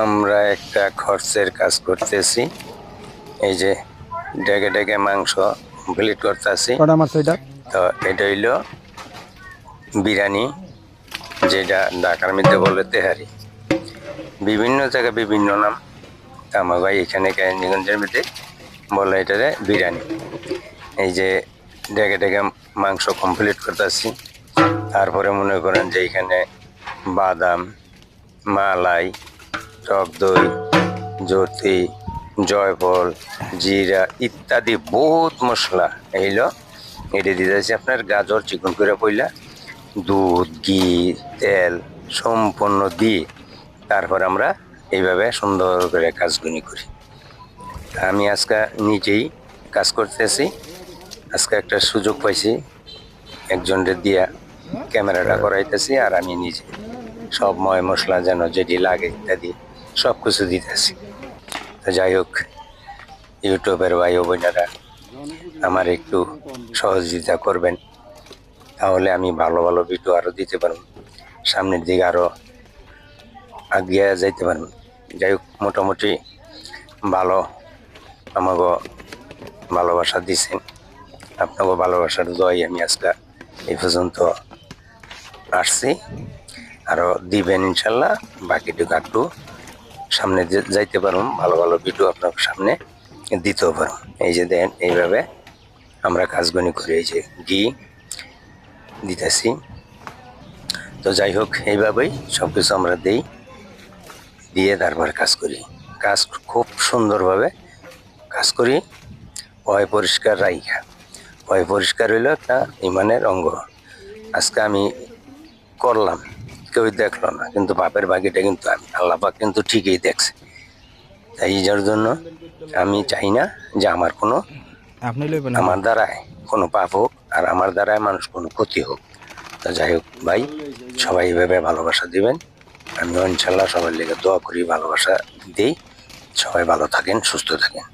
আমরা একটা খরচের কাজ করতেছি। এই যে ডেকে ডেকে মাংস কমপ্লিট করতেছি। তো এটা হইলো বিরিয়ানি, যেটা ঢাকার মধ্যে বলে তেহারি। বিভিন্ন জায়গায় বিভিন্ন নাম। আমার ভাই এখানে কেরানীগঞ্জের মধ্যে বলে এটারে বিরিয়ানি। এই যে ডেকে ডেকে মাংস কমপ্লিট করতেছি। তারপরে মনে করেন যে এখানে বাদাম, মালাই, টক দই, জ্যোতি, জয়ফল, জিরা ইত্যাদি বহুত মশলা এইলো। এটা দিতেছি আপনার গাজর চিকন করে পইলা, দুধ, ঘি, তেল সম্পূর্ণ দিয়ে তারপর আমরা এইভাবে সুন্দর করে কাজগুলি করি। আমি আজকে নিজেই কাজ করতেছি। আজকে একটা সুযোগ পাইছি, একজনের দিয়া ক্যামেরাটা করাইতেছি, আর আমি নিজে সব ময় মশলা যেন যেটি লাগে ইত্যাদি সব কিছু দিতেছি। তো যাই হোক, ইউটিউবের ভাই ও বোনেরা আমার একটু সহযোগিতা করবেন, তাহলে আমি ভালো ভালো ভিডিও আরও দিতে পারব, সামনের দিকে আরও আগিয়ে যাইতে পারব। যাই হোক, মোটামুটি ভালো আমাকে ভালোবাসা দিছেন। আপনাকে ভালোবাসার দোয়াই আমি আজকে এই পর্যন্ত আসছি, আরও দিবেন ইনশাল্লাহ। বাকিটুকু একটু সামনে যাইতে পারুন, ভালো ভালো ভিডিও আপনার সামনে দিতেও পারুন। এই যে দেন, এইভাবে আমরা কাজগুলি করি। এই যে ঘি দিতেছি। তো যাই হোক, এইভাবেই সব কিছু আমরা দিই, দিয়ে তারপর কাজ করি। কাজ খুব সুন্দরভাবে কাজ করি। পয় পরিষ্কার রাইখা, পয় পরিষ্কার হইলো একটা ইমানের অঙ্গ। আজকে আমি করলাম, কেউ দেখলো না, কিন্তু বাপের বাকিটা কিন্তু আমি, আল্লাহ পাক কিন্তু ঠিকই দেখছে। তাই যার জন্য আমি চাই না যে আমার কোনো আমার দ্বারায় কোনো পাপ হোক, আর আমার দ্বারায় মানুষ কোনো ক্ষতি হোক। তো যাই হোক ভাই, সবাই এইভাবে ভালোবাসা দিবেন। আমিও ইনশাল্লাহ সবার লেগে দোয়া করি, ভালোবাসা দিই। সবাই ভালো থাকেন, সুস্থ থাকেন।